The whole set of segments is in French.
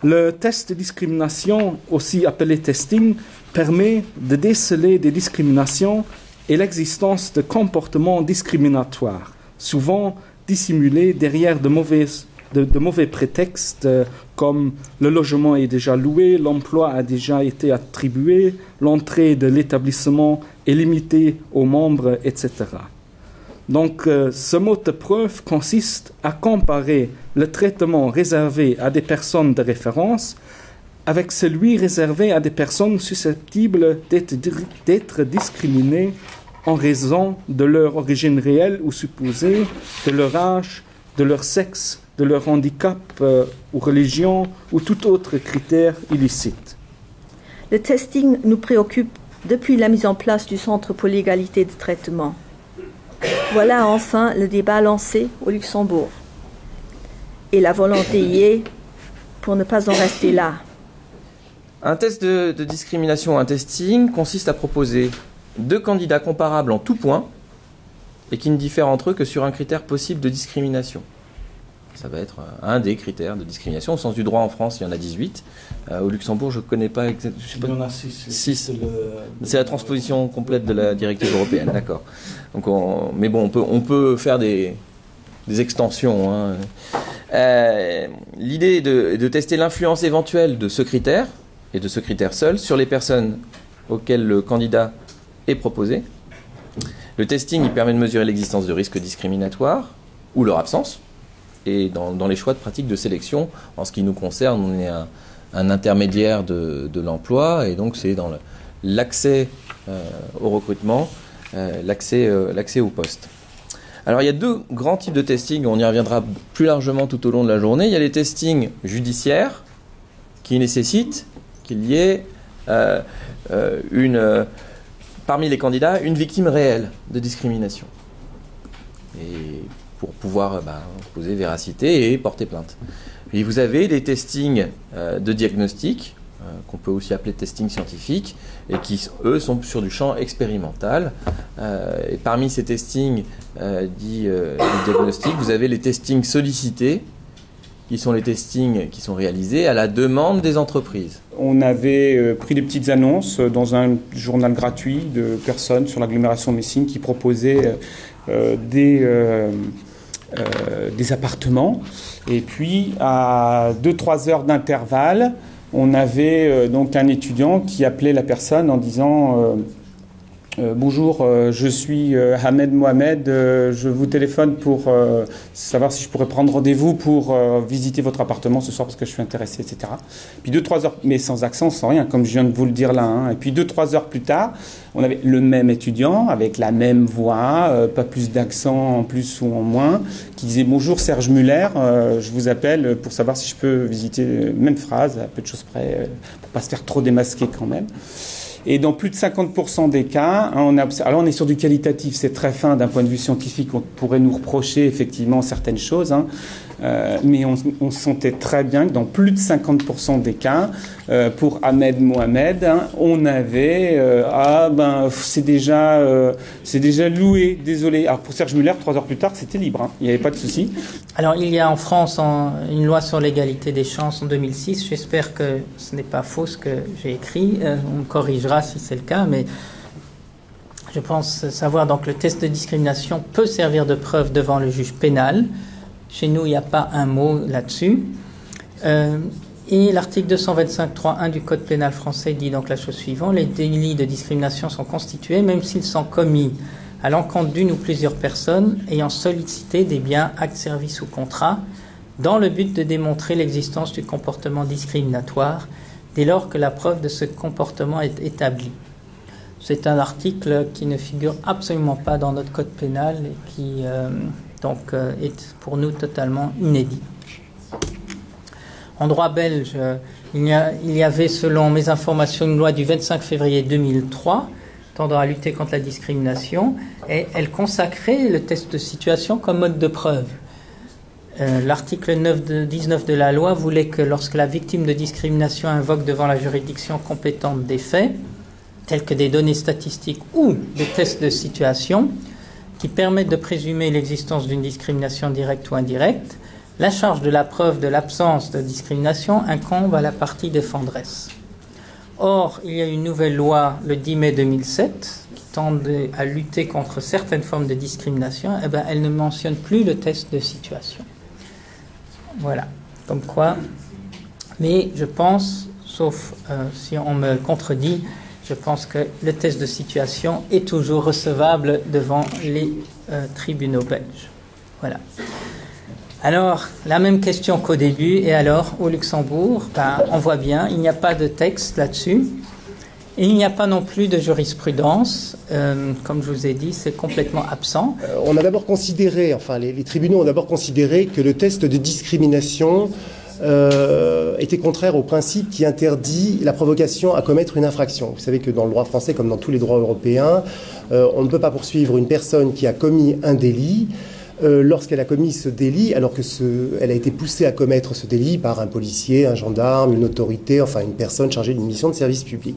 Le test de discrimination, aussi appelé testing, permet de déceler des discriminations et l'existence de comportements discriminatoires, souvent dissimulés derrière de mauvais prétextes comme le logement est déjà loué, l'emploi a déjà été attribué, l'entrée de l'établissement est limitée aux membres, etc. Donc, ce mode de preuve consiste à comparer le traitement réservé à des personnes de référence avec celui réservé à des personnes susceptibles d'être discriminées en raison de leur origine réelle ou supposée, de leur âge, de leur sexe, de leur handicap ou religion ou tout autre critère illicite. Le testing nous préoccupe depuis la mise en place du Centre pour l'égalité de traitement. Voilà enfin le débat lancé au Luxembourg. Et la volonté y est pour ne pas en rester là. Un test de discrimination, un testing, consiste à proposer 2 candidats comparables en tout point et qui ne diffèrent entre eux que sur un critère possible de discrimination. Ça va être un des critères de discrimination. Au sens du droit en France, il y en a 18. Au Luxembourg, je ne connais pas exactement. Il y en a 6. C'est la transposition complète de la directive européenne, d'accord. Donc mais bon, on peut faire des extensions. Hein. L'idée est de tester l'influence éventuelle de ce critère, et de ce critère seul, sur les personnes auxquelles le candidat est proposé. Le testing, il permet de mesurer l'existence de risques discriminatoires, ou leur absence. Et dans les choix de pratiques de sélection, en ce qui nous concerne, on est un intermédiaire de l'emploi, et donc c'est dans l'accès au recrutement, l'accès au poste. Alors il y a 2 grands types de testing, on y reviendra plus largement tout au long de la journée. Il y a les testings judiciaires, qui nécessitent qu'il y ait parmi les candidats une victime réelle de discrimination. Et pour pouvoir poser véracité et porter plainte. Et vous avez des testings de diagnostic, qu'on peut aussi appeler testing scientifique, et qui, eux, sont sur du champ expérimental. Et parmi ces testings dits de diagnostic, vous avez les testings sollicités, qui sont les testings qui sont réalisés à la demande des entreprises. On avait pris des petites annonces dans un journal gratuit de personnes sur l'agglomération Messine qui proposaient des appartements. Et puis, à 2-3 heures d'intervalle, on avait donc un étudiant qui appelait la personne en disant bonjour, je suis Ahmed Mohamed, je vous téléphone pour savoir si je pourrais prendre rendez-vous pour visiter votre appartement ce soir parce que je suis intéressé, etc. Puis 2-3 heures, mais sans accent, sans rien, comme je viens de vous le dire là. Hein. Et puis 2-3 heures plus tard, on avait le même étudiant avec la même voix, pas plus d'accent en plus ou en moins, qui disait bonjour Serge Muller, je vous appelle pour savoir si je peux visiter, même phrase, à peu de choses près, pour pas se faire trop démasquer quand même. Et dans plus de 50% des cas, hein, alors on est sur du qualitatif, c'est très fin d'un point de vue scientifique, on pourrait nous reprocher effectivement certaines choses, hein, mais on sentait très bien que dans plus de 50% des cas, pour Ahmed Mohamed, hein, on avait c'est déjà loué, désolé. Alors pour Serge Muller, 3 heures plus tard, c'était libre, hein, il n'y avait pas de souci. Alors il y a en France une loi sur l'égalité des chances en 2006. J'espère que ce n'est pas faux ce que j'ai écrit. On me corrigera si c'est le cas, mais je pense savoir donc le test de discrimination peut servir de preuve devant le juge pénal. Chez nous, il n'y a pas un mot là-dessus. Et l'article 225.3.1 du Code pénal français dit donc la chose suivante. Les délits de discrimination sont constitués, même s'ils sont commis à l'encontre d'une ou plusieurs personnes ayant sollicité des biens, actes, services ou contrats, dans le but de démontrer l'existence du comportement discriminatoire, dès lors que la preuve de ce comportement est établie. C'est un article qui ne figure absolument pas dans notre Code pénal et qui est pour nous totalement inédit. En droit belge, il y avait, selon mes informations, une loi du 25 février 2003 tendant à lutter contre la discrimination, et elle consacrait le test de situation comme mode de preuve. L'article 19 de la loi voulait que lorsque la victime de discrimination invoque devant la juridiction compétente des faits, tels que des données statistiques ou des tests de situation, qui permettent de présumer l'existence d'une discrimination directe ou indirecte, La charge de la preuve de l'absence de discrimination incombe à la partie défenderesse. Or, il y a une nouvelle loi le 10 mai 2007 qui tend à lutter contre certaines formes de discrimination. Eh bien, elle ne mentionne plus le test de situation. Voilà, comme quoi. Mais je pense, sauf si on me contredit, je pense que le test de situation est toujours recevable devant les tribunaux belges. Voilà. Alors, la même question qu'au début, et alors, au Luxembourg, on voit bien, il n'y a pas de texte là-dessus, et il n'y a pas non plus de jurisprudence, comme je vous ai dit, c'est complètement absent. On a d'abord considéré, enfin les tribunaux ont d'abord considéré que le test de discrimination était contraire au principe qui interdit la provocation à commettre une infraction. Vous savez que dans le droit français, comme dans tous les droits européens, on ne peut pas poursuivre une personne qui a commis un délit lorsqu'elle a commis ce délit, alors que elle a été poussée à commettre ce délit par un policier, un gendarme, une autorité, enfin une personne chargée d'une mission de service public.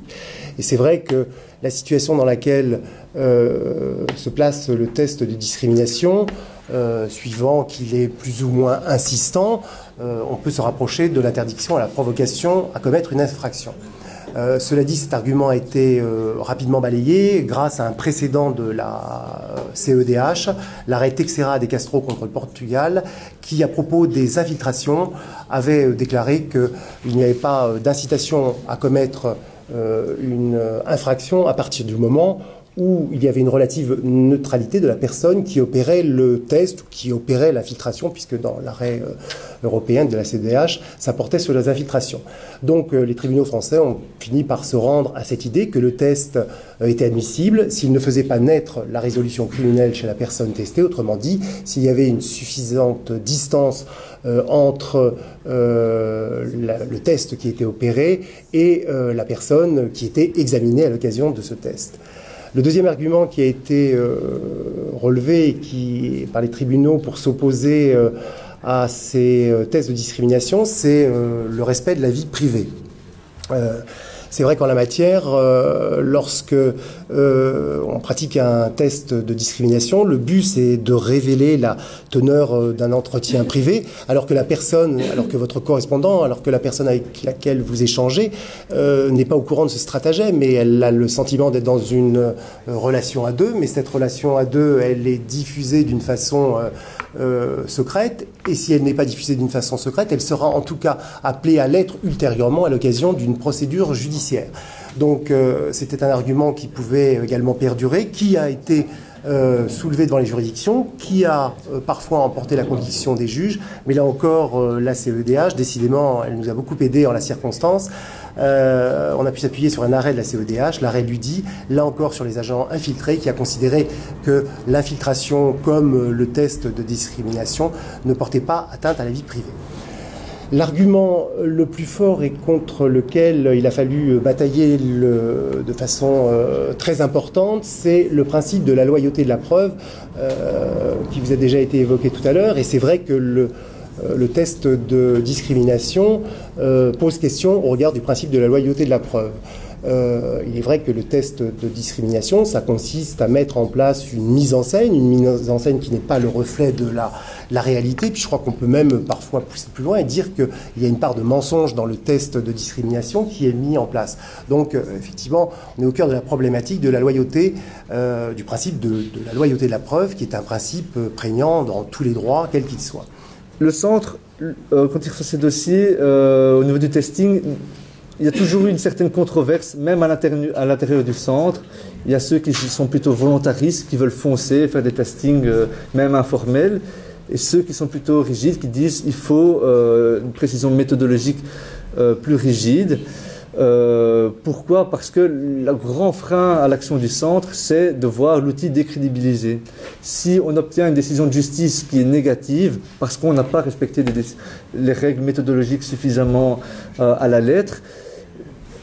Et c'est vrai que la situation dans laquelle se place le test de discrimination, suivant qu'il est plus ou moins insistant, on peut se rapprocher de l'interdiction à la provocation à commettre une infraction. Cela dit, cet argument a été rapidement balayé grâce à un précédent de la CEDH, l'arrêt Teixeira de Castro contre le Portugal, qui, à propos des infiltrations, avait déclaré qu'il n'y avait pas d'incitation à commettre une infraction à partir du moment où il y avait une relative neutralité de la personne qui opérait le test ou qui opérait l'infiltration, puisque dans l'arrêt européen de la CEDH, ça portait sur les infiltrations. Donc les tribunaux français ont fini par se rendre à cette idée que le test était admissible s'il ne faisait pas naître la résolution criminelle chez la personne testée, autrement dit, s'il y avait une suffisante distance entre le test qui était opéré et la personne qui était examinée à l'occasion de ce test. Le deuxième argument qui a été relevé par les tribunaux pour s'opposer à ces tests de discrimination, c'est le respect de la vie privée. C'est vrai qu'en la matière, lorsque on pratique un test de discrimination, le but c'est de révéler la teneur d'un entretien privé, alors que votre correspondant, alors que la personne avec laquelle vous échangez n'est pas au courant de ce stratagème, mais elle a le sentiment d'être dans une relation à deux, mais cette relation à deux, elle est diffusée d'une façon secrète, et si elle n'est pas diffusée d'une façon secrète, elle sera en tout cas appelée à l'être ultérieurement à l'occasion d'une procédure judiciaire. Donc c'était un argument qui pouvait également perdurer, qui a été soulevé devant les juridictions, qui a parfois emporté la conviction des juges, mais là encore la CEDH, décidément, elle nous a beaucoup aidé en la circonstance. On a pu s'appuyer sur un arrêt de la CEDH, l'arrêt Ludi, là encore sur les agents infiltrés, qui a considéré que l'infiltration comme le test de discrimination ne portait pas atteinte à la vie privée. L'argument le plus fort et contre lequel il a fallu batailler de façon très importante, c'est le principe de la loyauté de la preuve qui vous a déjà été évoqué tout à l'heure. Et c'est vrai que le test de discrimination pose question au regard du principe de la loyauté de la preuve. Il est vrai que le test de discrimination, ça consiste à mettre en place une mise en scène qui n'est pas le reflet de la réalité. Puis je crois qu'on peut même parfois pousser plus loin et dire qu'il y a une part de mensonge dans le test de discrimination qui est mis en place. Donc effectivement, on est au cœur de la problématique de la loyauté, du principe de la loyauté de la preuve, qui est un principe prégnant dans tous les droits, quels qu'ils soient. Le centre, quand il fait ces dossiers, au niveau du testing, il y a toujours eu une certaine controverse, même à l'intérieur du centre. Il y a ceux qui sont plutôt volontaristes, qui veulent foncer, faire des testings même informels, et ceux qui sont plutôt rigides, qui disent qu'il faut une précision méthodologique plus rigide. Pourquoi ? Parce que le grand frein à l'action du centre, c'est de voir l'outil décrédibilisé. Si on obtient une décision de justice qui est négative, parce qu'on n'a pas respecté les règles méthodologiques suffisamment à la lettre,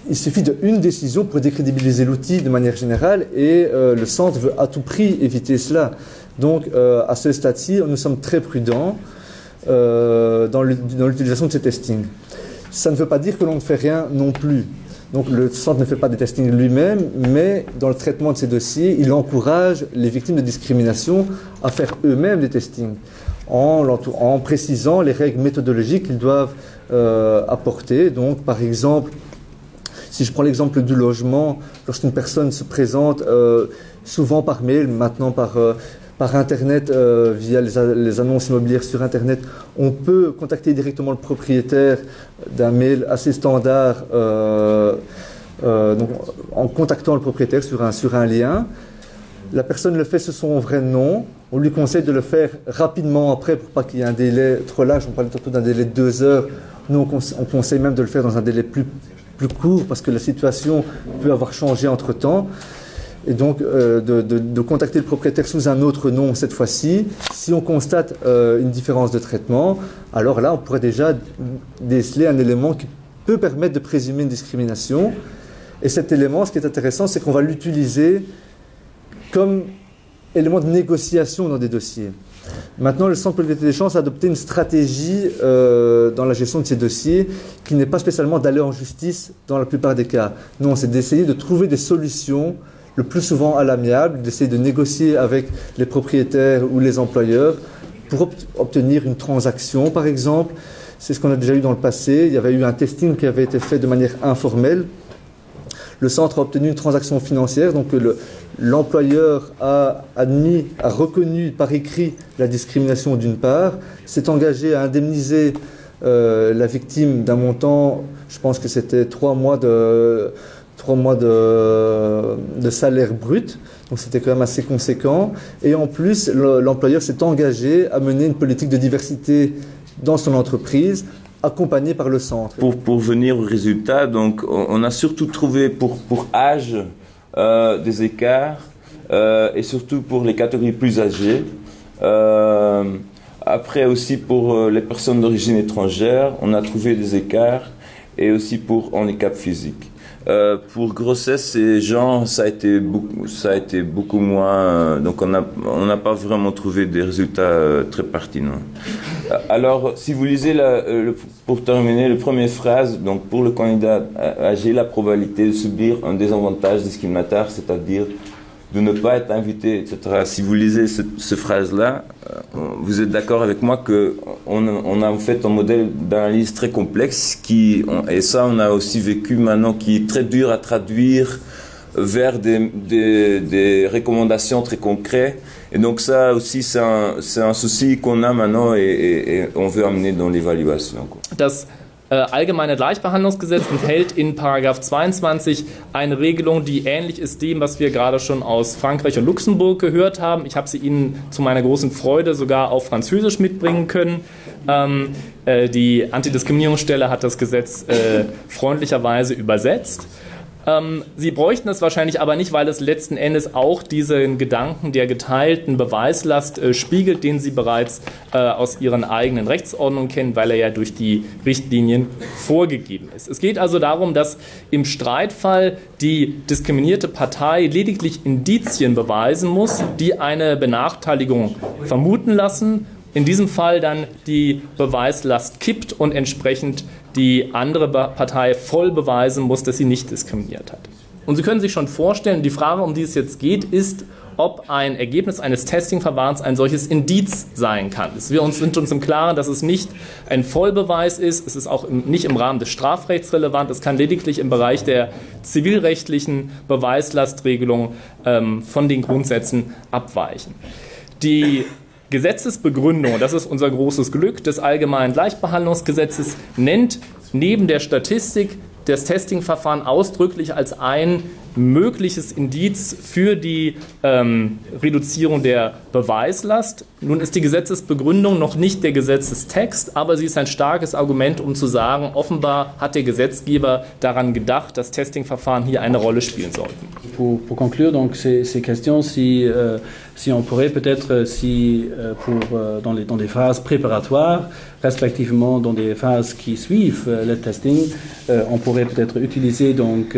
il suffit d'une décision pour décrédibiliser l'outil de manière générale, et le centre veut à tout prix éviter cela. Donc à ce stade-ci, nous sommes très prudents dans l'utilisation de ces testings. Ça ne veut pas dire que l'on ne fait rien non plus. Donc le centre ne fait pas des testings lui-même, mais dans le traitement de ces dossiers, il encourage les victimes de discrimination à faire eux-mêmes des testings, en précisant les règles méthodologiques qu'ils doivent apporter. Donc par exemple, si je prends l'exemple du logement, lorsqu'une personne se présente souvent par mail, maintenant par Internet, via les annonces immobilières sur Internet, on peut contacter directement le propriétaire d'un mail assez standard, donc, en contactant le propriétaire sur un lien. La personne le fait sous son vrai nom. On lui conseille de le faire rapidement après pour pas qu'il y ait un délai trop large. On parle surtout d'un délai de 2 heures. Nous, on conseille même de le faire dans un délai plus court parce que la situation peut avoir changé entre-temps. Et donc de contacter le propriétaire sous un autre nom cette fois-ci. Si on constate une différence de traitement, alors là on pourrait déjà déceler un élément qui peut permettre de présumer une discrimination. Et cet élément, ce qui est intéressant, c'est qu'on va l'utiliser comme élément de négociation dans des dossiers. Maintenant, le Centre pour l'égalité des chances a adopté une stratégie dans la gestion de ces dossiers qui n'est pas spécialement d'aller en justice dans la plupart des cas. Non, c'est d'essayer de trouver des solutions le plus souvent à l'amiable, d'essayer de négocier avec les propriétaires ou les employeurs pour obtenir une transaction, par exemple. C'est ce qu'on a déjà eu dans le passé. Il y avait eu un testing qui avait été fait de manière informelle. Le centre a obtenu une transaction financière, donc l'employeur a reconnu par écrit la discrimination d'une part, s'est engagé à indemniser la victime d'un montant, je pense que c'était 3 mois de salaire brut, donc c'était quand même assez conséquent. Et en plus, l'employeur s'est engagé à mener une politique de diversité dans son entreprise, accompagné par le centre. Pour venir au résultat, donc on a surtout trouvé pour âge des écarts et surtout pour les catégories plus âgées. Après aussi pour les personnes d'origine étrangère, on a trouvé des écarts et aussi pour handicap physique. Pour grossesse et genre, ça a été beaucoup moins. Donc on n'a pas vraiment trouvé des résultats très pertinents. Alors, si vous lisez pour terminer la première phrase, donc pour le candidat âgé, la probabilité de subir un désavantage discriminatoire, c'est-à-dire de ne pas être invité, etc. Si vous lisez cette phrase-là, vous êtes d'accord avec moi qu'on a en fait un modèle d'analyse très complexe et ça on a aussi vécu maintenant, qui est très dur à traduire vers des recommandations très concrètes. Et donc ça aussi c'est un souci qu'on a maintenant et on veut amener dans l'évaluation. Das Allgemeine Gleichbehandlungsgesetz enthält in Paragraph 22 eine Regelung, die ähnlich ist dem, was wir gerade schon aus Frankreich und Luxemburg gehört haben. Ich habe sie Ihnen zu meiner großen Freude sogar auf Französisch mitbringen können. Die Antidiskriminierungsstelle hat das Gesetz freundlicherweise übersetzt. Sie bräuchten es wahrscheinlich aber nicht, weil es letzten Endes auch diesen Gedanken der geteilten Beweislast spiegelt, den Sie bereits aus Ihren eigenen Rechtsordnungen kennen, weil er ja durch die Richtlinien vorgegeben ist. Es geht also darum, dass im Streitfall die diskriminierte Partei lediglich Indizien beweisen muss, die eine Benachteiligung vermuten lassen. In diesem Fall dann die Beweislast kippt und entsprechend die andere Partei voll beweisen muss, dass sie nicht diskriminiert hat. Und Sie können sich schon vorstellen, die Frage, um die es jetzt geht, ist, ob ein Ergebnis eines Testing-Verfahrens ein solches Indiz sein kann. Wir sind uns im Klaren, dass es nicht ein Vollbeweis ist, es ist auch nicht im Rahmen des Strafrechts relevant, es kann lediglich im Bereich der zivilrechtlichen Beweislastregelung von den Grundsätzen abweichen. Die Gesetzesbegründung, das ist unser großes Glück, des Allgemeinen Gleichbehandlungsgesetzes, nennt neben der Statistik das Testingverfahren ausdrücklich als ein mögliches Indiz für die Reduzierung der Beweislast. Nun ist die Gesetzesbegründung noch nicht der Gesetzestext, aber sie ist ein starkes Argument, um zu sagen, offenbar hat der Gesetzgeber daran gedacht, dass Testingverfahren hier eine Rolle spielen sollten. Pour conclure donc ces questions, si on pourrait peut-être dans des phases préparatoires, respectivement dans des phases qui suivent le testing, on pourrait peut-être utiliser donc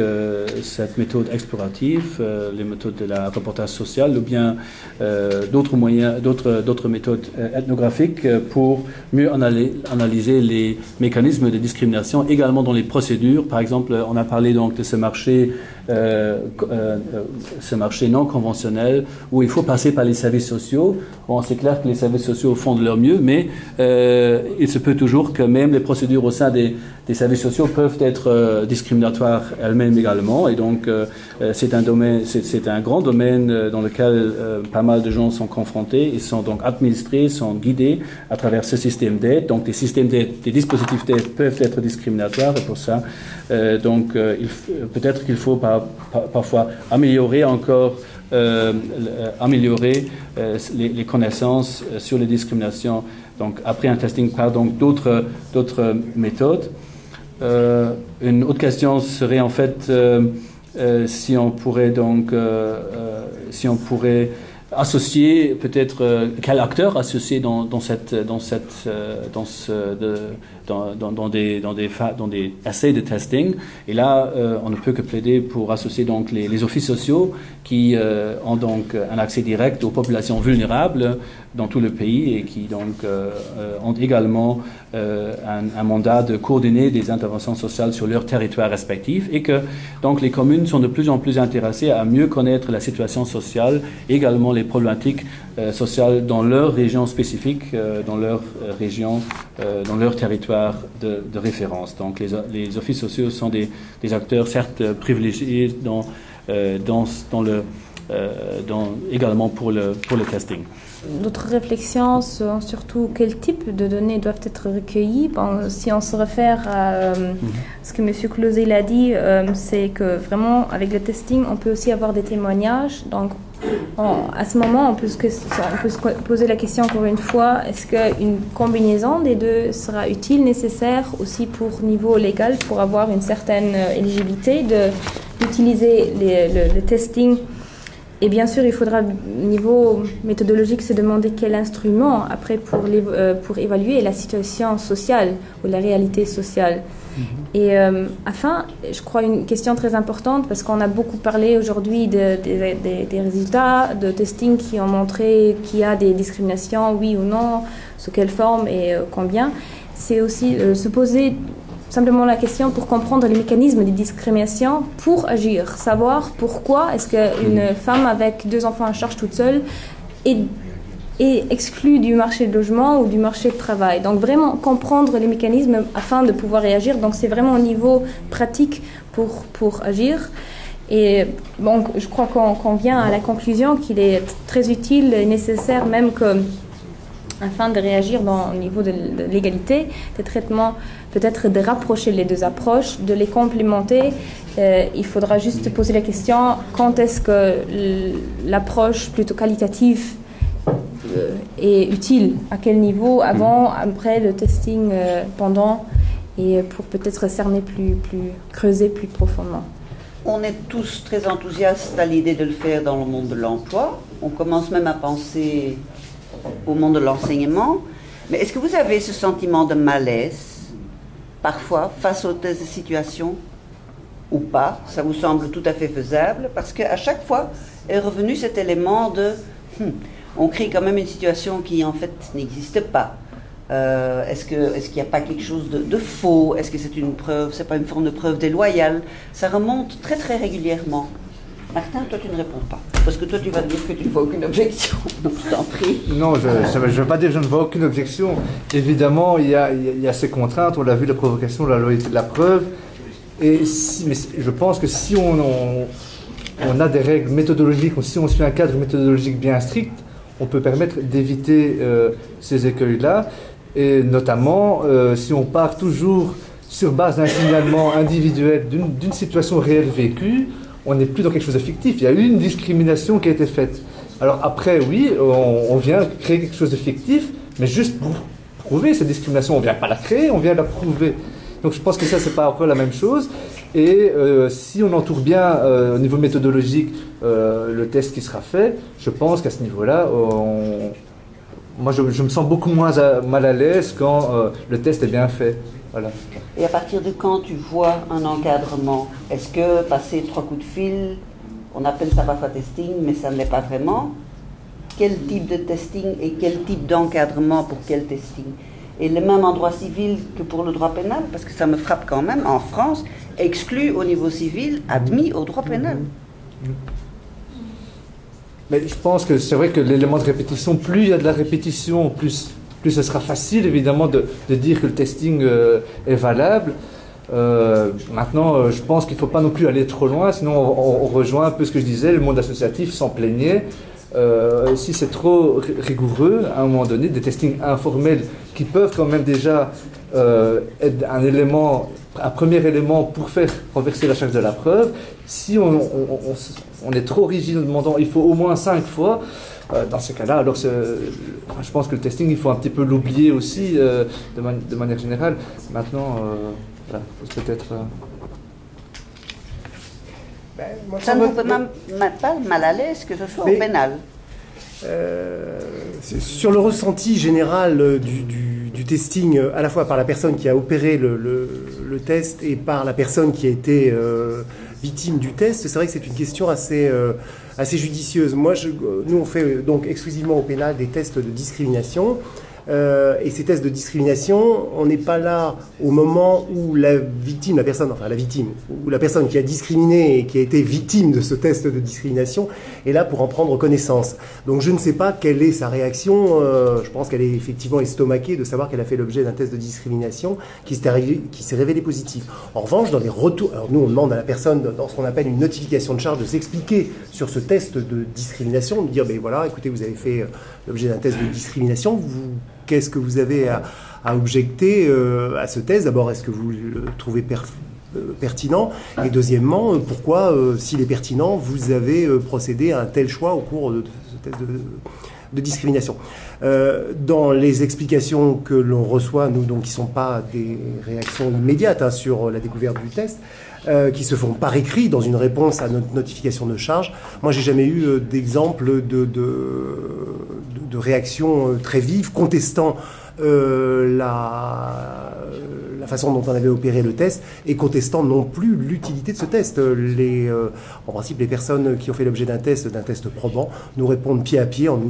cette méthode méthodes exploratives, les méthodes de la reportage social, ou bien d'autres moyens, d'autres méthodes ethnographiques pour mieux analyser les mécanismes de discrimination, également dans les procédures. Par exemple, on a parlé donc de ce marché non conventionnel où il faut passer par les services sociaux. Bon, c'est clair que les services sociaux font de leur mieux, mais il se peut toujours que même les procédures au sein des services sociaux peuvent être discriminatoires elles-mêmes également. Et donc, c'est un grand domaine dans lequel pas mal de gens sont confrontés. Ils sont donc administrés, sont guidés à travers ce système d'aide. Donc, des systèmes d'aide, des dispositifs d'aide peuvent être discriminatoires. Et pour ça, peut-être qu'il faut parfois améliorer encore les connaissances sur les discriminations. Donc, après un testing par donc d'autres méthodes. Une autre question serait en fait si on pourrait associer peut-être quel acteur associé dans des essais de testing. Et là, on ne peut que plaider pour associer donc les offices sociaux qui ont donc un accès direct aux populations vulnérables dans tout le pays et qui donc ont également un mandat de coordonner des interventions sociales sur leur territoire respectif, et que donc les communes sont de plus en plus intéressées à mieux connaître la situation sociale, également les problématiques sociales dans leur région spécifique, dans leur région, dans leur territoire de référence. Donc les offices sociaux sont des acteurs certes privilégiés également pour le testing. D'autres réflexions sont surtout quel type de données doivent être recueillies. Bon, si on se réfère à ce que M. Closet l'a dit, c'est que vraiment avec le testing, on peut aussi avoir des témoignages. Donc à ce moment, on peut se poser la question encore une fois, est-ce qu'une combinaison des deux sera utile, nécessaire aussi pour niveau légal, pour avoir une certaine éligibilité d'utiliser le testing. Et bien sûr, il faudra, au niveau méthodologique, se demander quel instrument, après, pour évaluer la situation sociale ou la réalité sociale. Et enfin, je crois une question très importante, parce qu'on a beaucoup parlé aujourd'hui des résultats de testing qui ont montré qu'il y a des discriminations, oui ou non, sous quelle forme et combien. C'est aussi se poser simplement la question pour comprendre les mécanismes de discrimination pour agir, savoir pourquoi est-ce qu'une femme avec 2 enfants à charge toute seule est exclue du marché de logement ou du marché de travail. Donc vraiment comprendre les mécanismes afin de pouvoir réagir. Donc c'est vraiment au niveau pratique pour agir. Et bon, je crois qu'on vient à la conclusion qu'il est très utile et nécessaire même afin de réagir au niveau de l'égalité, des traitements, peut-être de rapprocher les deux approches, de les complémenter. Il faudra juste poser la question, quand est-ce que l'approche plutôt qualitative est utile, à quel niveau, avant, après le testing, pendant, et pour peut-être cerner creuser plus profondément. On est tous très enthousiastes à l'idée de le faire dans le monde de l'emploi. On commence même à penser au monde de l'enseignement. Mais est-ce que vous avez ce sentiment de malaise, parfois, face aux thèses de situation, ou pas? Ça vous semble tout à fait faisable? Parce qu'à chaque fois est revenu cet élément de on crée quand même une situation qui, en fait, n'existe pas. Est-ce qu'il n'y a pas quelque chose de faux? Est-ce que c'est une preuve? C'est pas une forme de preuve déloyale? Ça remonte très, très régulièrement. Martin, toi, tu ne réponds pas. Parce que toi, tu vas dire que tu ne vois aucune objection. Donc, je t'en prie. Non, je ne veux pas dire que je ne vois aucune objection. Évidemment, il y a ces contraintes. On l'a vu, la provocation, la loyauté de la preuve. Mais je pense que si on a des règles méthodologiques, ou si on suit un cadre méthodologique bien strict, on peut permettre d'éviter ces écueils-là. Et notamment, si on part toujours sur base d'un signalement individuel d'une situation réelle vécue, on n'est plus dans quelque chose de fictif. Il y a eu une discrimination qui a été faite. Alors après, oui, on vient créer quelque chose de fictif, mais juste pour prouver cette discrimination. On ne vient pas la créer, on vient la prouver. Donc je pense que ça, c'est pas encore la même chose. Et si on entoure bien au niveau méthodologique le test qui sera fait, je pense qu'à ce niveau-là, moi, je me sens beaucoup moins mal à l'aise quand le test est bien fait. Voilà. Et à partir de quand tu vois un encadrement? Est-ce que passer 3 coups de fil, on appelle ça parfois testing, mais ça ne l'est pas vraiment? Quel type de testing et quel type d'encadrement pour quel testing? Et le même en droit civil que pour le droit pénal, parce que ça me frappe quand même, en France, exclu au niveau civil, admis au droit pénal. Mais je pense que c'est vrai que l'élément de répétition, plus il y a de la répétition, plus ce sera facile évidemment de dire que le testing est valable. Maintenant, je pense qu'il ne faut pas non plus aller trop loin, sinon on rejoint un peu ce que je disais, le monde associatif s'en plaignait. Si c'est trop rigoureux, à un moment donné, des testings informels qui peuvent quand même déjà être un premier élément pour faire renverser la charge de la preuve. Si on est trop rigide en demandant il faut au moins 5 fois, dans ces cas-là, alors je pense que le testing, il faut un petit peu l'oublier aussi de manière générale. Maintenant, voilà, peut-être... Ça ne vous fait même pas mal à l'aise que ce soit au pénal? Sur le ressenti général du testing, à la fois par la personne qui a opéré le test et par la personne qui a été victime du test, c'est vrai que c'est une question assez judicieuse. Nous, on fait donc exclusivement au pénal des tests de discrimination. Et ces tests de discrimination, on n'est pas là au moment où la personne qui a discriminé et qui a été victime de ce test de discrimination est là pour en prendre connaissance. Donc je ne sais pas quelle est sa réaction. Je pense qu'elle est effectivement estomaquée de savoir qu'elle a fait l'objet d'un test de discrimination qui s'est révélé positif. En revanche, dans les retours, alors nous on demande à la personne dans ce qu'on appelle une notification de charge de s'expliquer sur ce test de discrimination, de dire ben voilà, écoutez, vous avez fait l'objet d'un test de discrimination, qu'est-ce que vous avez à objecter à ce test? D'abord, est-ce que vous le trouvez pertinent? Et deuxièmement, pourquoi, s'il est pertinent, vous avez procédé à un tel choix au cours de ce test de discrimination? Dans les explications que l'on reçoit, nous, donc, qui ne sont pas des réactions immédiates sur la découverte du test, qui se font par écrit dans une réponse à notre notification de charge. Moi, j'ai jamais eu d'exemple de réaction très vive contestant la façon dont on avait opéré le test et contestant non plus l'utilité de ce test. En principe, les personnes qui ont fait l'objet d'un test probant nous répondent pied à pied en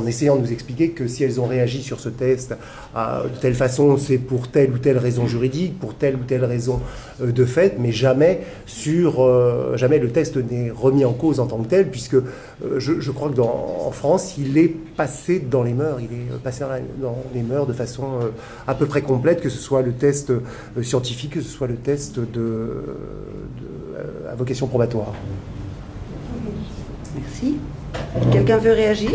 essayant de nous expliquer que si elles ont réagi sur ce test de telle façon, c'est pour telle ou telle raison juridique, pour telle ou telle raison de fait, mais jamais le test n'est remis en cause en tant que tel, puisque je crois que en France, il est passé dans les mœurs, dans les mœurs de façon à peu près complète, que ce soit le test scientifique, que ce soit le test à vocation probatoire. Merci. Quelqu'un veut réagir?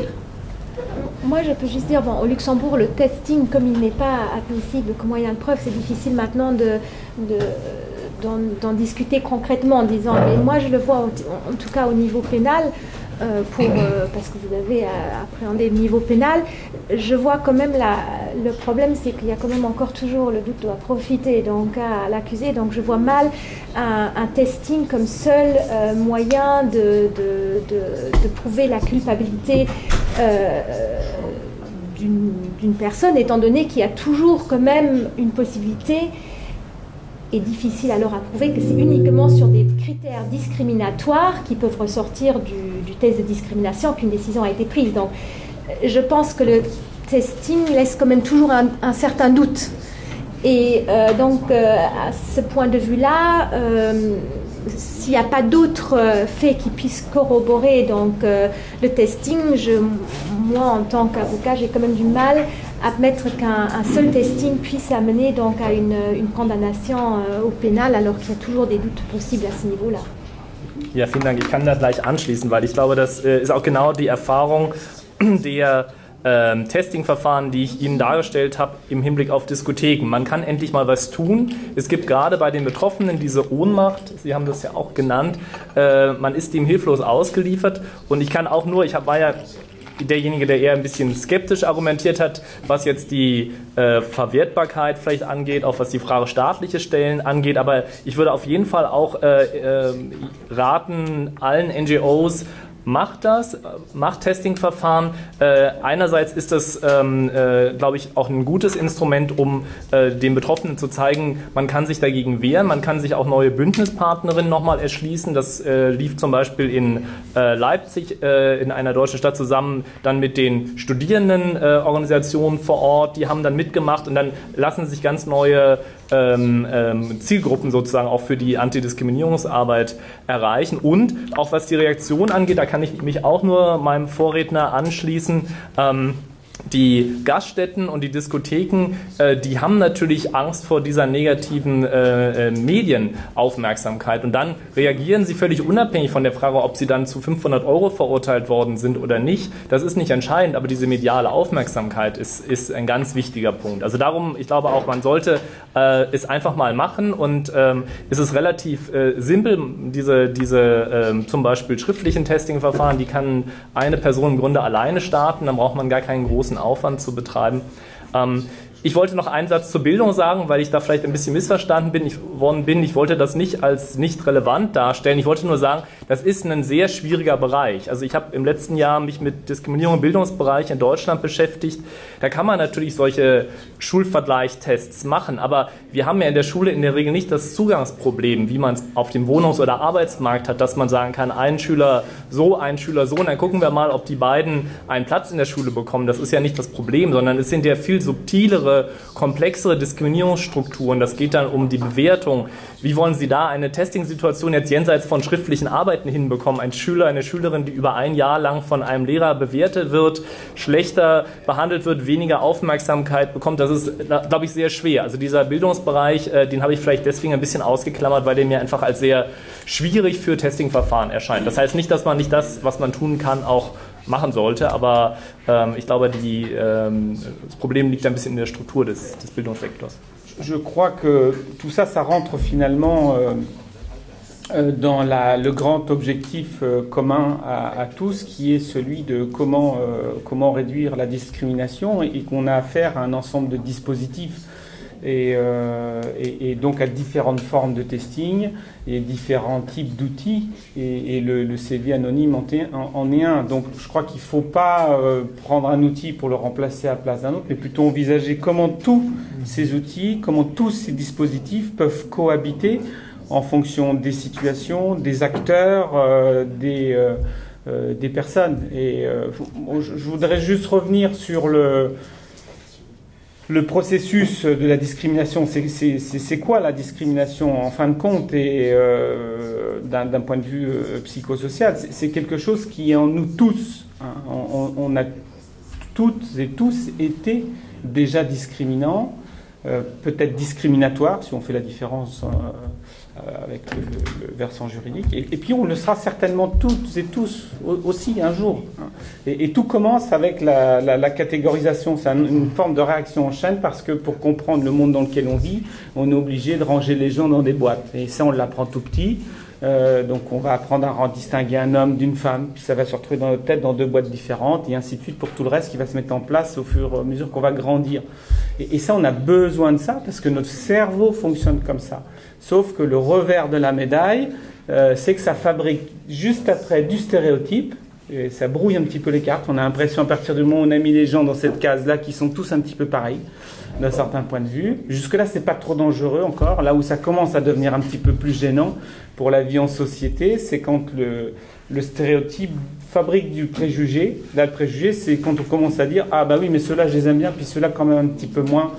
Moi, je peux juste dire, au Luxembourg, le testing, comme il n'est pas admissible comme moyen de preuve, c'est difficile maintenant d'en discuter concrètement en disant, mais moi je le vois en tout cas au niveau pénal, parce que vous avez appréhendé le niveau pénal, je vois quand même le problème, c'est qu'il y a quand même encore toujours le doute doit profiter donc à l'accusé, donc je vois mal un testing comme seul moyen de prouver la culpabilité d'une personne, étant donné qu'il y a toujours quand même une possibilité, et difficile alors à prouver, que c'est uniquement sur des critères discriminatoires qui peuvent ressortir du test de discrimination qu'une décision a été prise. Donc je pense que le testing laisse quand même toujours un certain doute. Et donc à ce point de vue-là, s'il n'y a pas d'autres faits qui puissent corroborer donc, le testing, moi en tant qu'avocat, j'ai quand même du mal à admettre qu'un seul testing puisse amener donc à une condamnation au pénal, alors qu'il y a toujours des doutes possibles à ce niveau-là. Ja, vielen Dank. Ich kann da gleich anschließen, weil ich glaube, das ist auch genau die Erfahrung der Testing-Verfahren, die ich Ihnen dargestellt habe im Hinblick auf Diskotheken. Man kann endlich mal was tun. Es gibt gerade bei den Betroffenen diese Ohnmacht, Sie haben das ja auch genannt, man ist dem hilflos ausgeliefert, und ich kann auch nur, war ja derjenige, der eher ein bisschen skeptisch argumentiert hat, was jetzt die Verwertbarkeit vielleicht angeht, auch was die Frage staatliche Stellen angeht. Aber ich würde auf jeden Fall auch raten, allen NGOs macht Testing-Verfahren. Einerseits ist das, glaube ich, auch ein gutes Instrument, um den Betroffenen zu zeigen, man kann sich dagegen wehren, man kann sich auch neue Bündnispartnerinnen nochmal erschließen. Das lief zum Beispiel in Leipzig, in einer deutschen Stadt, zusammen dann mit den Studierendenorganisationen vor Ort. Die haben dann mitgemacht und dann lassen sich ganz neue Zielgruppen sozusagen auch für die Antidiskriminierungsarbeit erreichen. Und auch was die Reaktion angeht, da kann ich mich auch nur meinem Vorredner anschließen, die Gaststätten und die Diskotheken, die haben natürlich Angst vor dieser negativen Medienaufmerksamkeit und dann reagieren sie völlig unabhängig von der Frage, ob sie dann zu 500 € verurteilt worden sind oder nicht. Das ist nicht entscheidend, aber diese mediale Aufmerksamkeit ist ein ganz wichtiger Punkt. Also darum, ich glaube auch, man sollte es einfach mal machen und es ist relativ simpel, diese zum Beispiel schriftlichen Testing-Verfahren, die kann eine Person im Grunde alleine starten, dann braucht man gar keinen großen Aufwand zu betreiben. Ich wollte noch einen Satz zur Bildung sagen, weil ich da vielleicht ein bisschen missverstanden worden bin. Ich wollte das nicht als nicht relevant darstellen. Ich wollte nur sagen, das ist ein sehr schwieriger Bereich. Also ich habe im letzten Jahr mich mit Diskriminierung im Bildungsbereich in Deutschland beschäftigt. Da kann man natürlich solche Schulvergleichstests machen, aber wir haben ja in der Schule in der Regel nicht das Zugangsproblem, wie man es auf dem Wohnungs- oder Arbeitsmarkt hat, dass man sagen kann, ein Schüler so, ein Schüler so, und dann gucken wir mal, ob die beiden einen Platz in der Schule bekommen. Das ist ja nicht das Problem, sondern es sind ja viel subtilere, komplexere Diskriminierungsstrukturen. Das geht dann um die Bewertung. Wie wollen Sie da eine Testing-Situation jetzt jenseits von schriftlichen Arbeiten hinbekommen? Ein Schüler, eine Schülerin, die über ein Jahr lang von einem Lehrer bewertet wird, schlechter behandelt wird, weniger Aufmerksamkeit bekommt, das ist, glaube ich, sehr schwer. Also dieser Bildungsbereich, den habe ich vielleicht deswegen ein bisschen ausgeklammert, weil der mir einfach als sehr schwierig für Testing-Verfahren erscheint. Das heißt nicht, dass man nicht das, was man tun kann, auch machen sollte, aber ich glaube, das Problem liegt ein bisschen in der Struktur des Bildungssektors. Je crois que tout ça, ça rentre finalement dans le grand objectif commun à tous, qui est celui de comment réduire la discrimination, et qu'on a affaire à un ensemble de dispositifs et donc à différentes formes de testing et différents types d'outils, et le CV anonyme en est un. Donc je crois qu'il ne faut pas prendre un outil pour le remplacer à la place d'un autre, mais plutôt envisager comment tous ces outils, comment tous ces dispositifs peuvent cohabiter en fonction des situations, des acteurs, des personnes. Et je voudrais juste revenir sur le processus de la discrimination. C'est quoi la discrimination en fin de compte, et d'un point de vue psychosocial? C'est quelque chose qui est en nous tous. Hein. On a toutes et tous été déjà discriminants, peut-être discriminatoires si on fait la différence avec le versant juridique, et puis on le sera certainement toutes et tous aussi un jour. Et tout commence avec la catégorisation. C'est une forme de réaction en chaîne, parce que pour comprendre le monde dans lequel on vit, on est obligé de ranger les gens dans des boîtes. Et ça, on l'apprend tout petit. Donc on va apprendre à distinguer un homme d'une femme, puis ça va se retrouver dans notre tête dans deux boîtes différentes, et ainsi de suite pour tout le reste qui va se mettre en place au fur et à mesure qu'on va grandir. Et ça, on a besoin de ça, parce que notre cerveau fonctionne comme ça. Sauf que le revers de la médaille, c'est que ça fabrique juste après du stéréotype, et ça brouille un petit peu les cartes. On a l'impression, à partir du moment où on a mis les gens dans cette case-là, qui sont tous un petit peu pareils, d'un certain point de vue. Jusque-là, c'est pas trop dangereux encore. Là où ça commence à devenir un petit peu plus gênant pour la vie en société, c'est quand le stéréotype fabrique du préjugé. Là, le préjugé, c'est quand on commence à dire « Ah bah oui, mais ceux-là, je les aime bien, puis ceux-là, quand même un petit peu moins,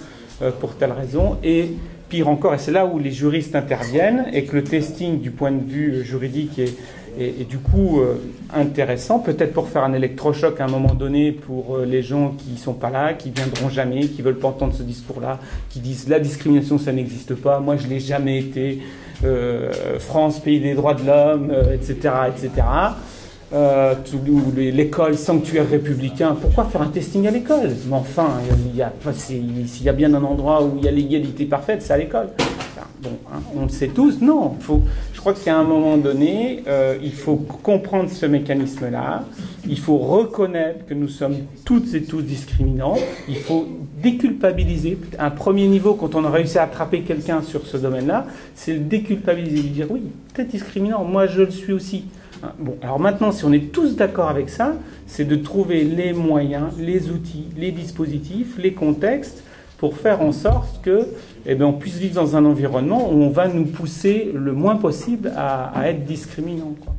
pour telle raison. » Et pire encore, et c'est là où les juristes interviennent, et que le testing, du point de vue juridique, est du coup intéressant, peut-être pour faire un électrochoc à un moment donné pour les gens qui ne sont pas là, qui viendront jamais, qui ne veulent pas entendre ce discours-là, qui disent la discrimination, ça n'existe pas, moi je ne l'ai jamais été, France, pays des droits de l'homme, etc., etc. L'école, sanctuaire républicain, pourquoi faire un testing à l'école? Mais enfin, s'il y a bien un endroit où il y a l'égalité parfaite, c'est à l'école. Bon, hein, on le sait tous, non. Je crois qu'à un moment donné, il faut comprendre ce mécanisme-là, il faut reconnaître que nous sommes toutes et tous discriminants, il faut déculpabiliser. Un premier niveau, quand on a réussi à attraper quelqu'un sur ce domaine-là, c'est le déculpabiliser, lui dire oui, peut-être discriminant, moi je le suis aussi. Bon, alors maintenant, si on est tous d'accord avec ça, c'est de trouver les moyens, les outils, les dispositifs, les contextes pour faire en sorte que, on puisse vivre dans un environnement où on va nous pousser le moins possible à être discriminant, quoi.